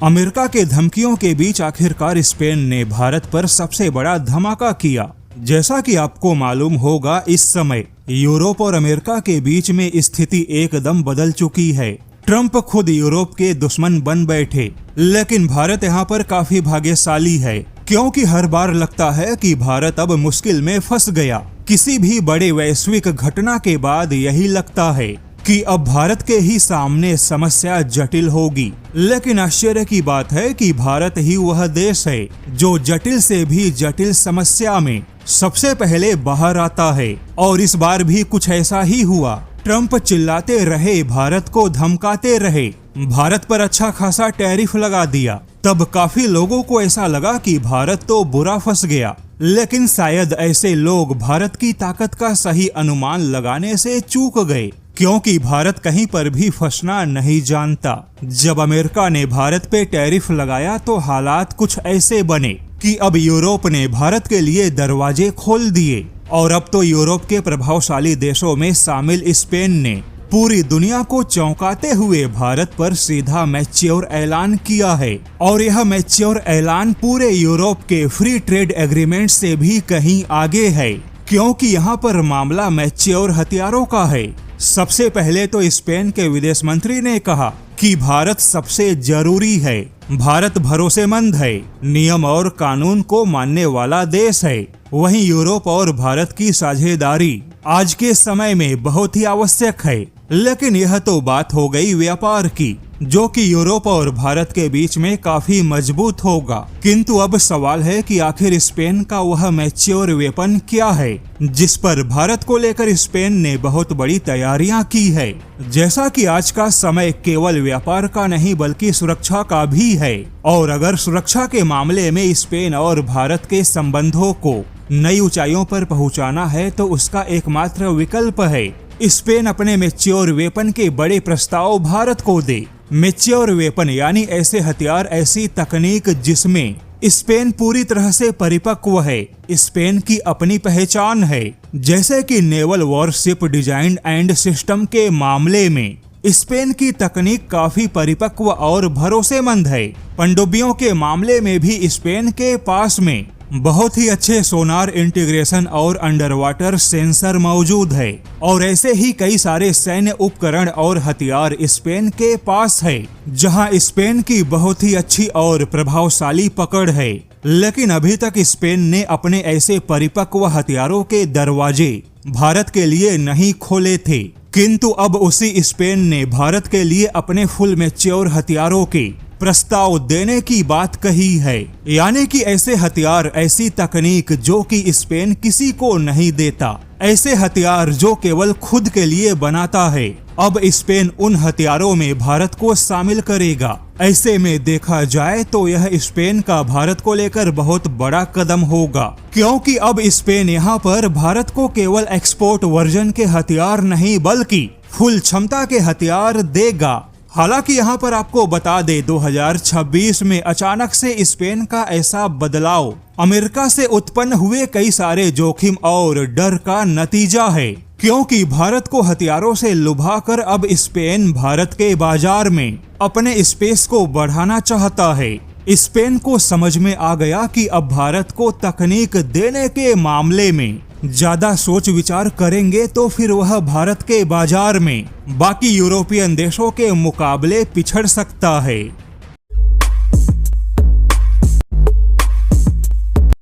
America के धमकियों के बीच आखिरकार स्पेन ने भारत पर सबसे बड़ा धमाका किया। जैसा कि आपको मालूम होगा, इस समय यूरोप और अमेरिका के बीच में स्थिति एकदम बदल चुकी है। ट्रंप खुद यूरोप के दुश्मन बन बैठे, लेकिन भारत यहाँ पर काफी भाग्यशाली है, क्योंकि हर बार लगता है कि भारत अब मुश्किल में फंस गया। किसी भी बड़े वैश्विक घटना के बाद यही लगता है कि अब भारत के ही सामने समस्या जटिल होगी। लेकिन आश्चर्य की बात है कि भारत ही वह देश है जो जटिल से भी जटिल समस्या में सबसे पहले बाहर आता है। और इस बार भी कुछ ऐसा ही हुआ। ट्रंप चिल्लाते रहे, भारत को धमकाते रहे, भारत पर अच्छा खासा टैरिफ लगा दिया। तब काफी लोगों को ऐसा लगा कि भारत तो बुरा फंस गया। लेकिन शायद ऐसे लोग भारत की ताकत का सही अनुमान लगाने से चूक गए, क्योंकि भारत कहीं पर भी फंसना नहीं जानता। जब अमेरिका ने भारत पे टैरिफ लगाया तो हालात कुछ ऐसे बने कि अब यूरोप ने भारत के लिए दरवाजे खोल दिए। और अब तो यूरोप के प्रभावशाली देशों में शामिल स्पेन ने पूरी दुनिया को चौंकाते हुए भारत पर सीधा मैच्योर ऐलान किया है। और यह मैच्योर ऐलान पूरे यूरोप के फ्री ट्रेड एग्रीमेंट से भी कहीं आगे है, क्योंकि यहाँ पर मामला मैच्योर हथियारों का है। सबसे पहले तो स्पेन के विदेश मंत्री ने कहा कि भारत सबसे जरूरी है, भारत भरोसेमंद है, नियम और कानून को मानने वाला देश है। वहीं यूरोप और भारत की साझेदारी आज के समय में बहुत ही आवश्यक है। लेकिन यह तो बात हो गई व्यापार की, जो कि यूरोप और भारत के बीच में काफी मजबूत होगा। किंतु अब सवाल है कि आखिर स्पेन का वह मैच्योर वेपन क्या है, जिस पर भारत को लेकर स्पेन ने बहुत बड़ी तैयारियां की है। जैसा कि आज का समय केवल व्यापार का नहीं बल्कि सुरक्षा का भी है। और अगर सुरक्षा के मामले में स्पेन और भारत के संबंधों को नई ऊंचाइयों पर पहुंचाना है तो उसका एकमात्र विकल्प है स्पेन अपने मैच्योर वेपन के बड़े प्रस्ताव भारत को दे। मैच्योर वेपन यानी ऐसे हथियार, ऐसी तकनीक जिसमें स्पेन पूरी तरह से परिपक्व है, स्पेन की अपनी पहचान है। जैसे कि naval worship design and system के मामले में स्पेन की तकनीक काफी परिपक्व और भरोसेमंद है। पनडुब्बियों के मामले में भी स्पेन के पास में बहुत ही अच्छे सोनार इंटीग्रेशन और अंडर वाटर सेंसर मौजूद है। और ऐसे ही कई सारे सैन्य उपकरण और हथियार स्पेन के पास है, जहां स्पेन की बहुत ही अच्छी और प्रभावशाली पकड़ है। लेकिन अभी तक स्पेन ने अपने ऐसे परिपक्व हथियारों के दरवाजे भारत के लिए नहीं खोले थे। किंतु अब उसी स्पेन ने भारत के लिए अपने फुल मैच्योर हथियारों के प्रस्ताव देने की बात कही है। यानी कि ऐसे हथियार, ऐसी तकनीक जो कि स्पेन किसी को नहीं देता, ऐसे हथियार जो केवल खुद के लिए बनाता है। अब स्पेन उन हथियारों में भारत को शामिल करेगा। ऐसे में देखा जाए तो यह स्पेन का भारत को लेकर बहुत बड़ा कदम होगा, क्योंकि अब स्पेन यहाँ पर भारत को केवल एक्सपोर्ट वर्जन के हथियार नहीं बल्कि फुल क्षमता के हथियार देगा। हालांकि यहाँ पर आपको बता दे 2026 में अचानक से स्पेन का ऐसा बदलाव अमेरिका से उत्पन्न हुए कई सारे जोखिम और डर का नतीजा है, क्योंकि भारत को हथियारों से लुभाकर अब स्पेन भारत के बाजार में अपने स्पेस को बढ़ाना चाहता है। स्पेन को समझ में आ गया कि अब भारत को तकनीक देने के मामले में ज्यादा सोच विचार करेंगे तो फिर वह भारत के बाजार में बाकी यूरोपियन देशों के मुकाबले पिछड़ सकता है।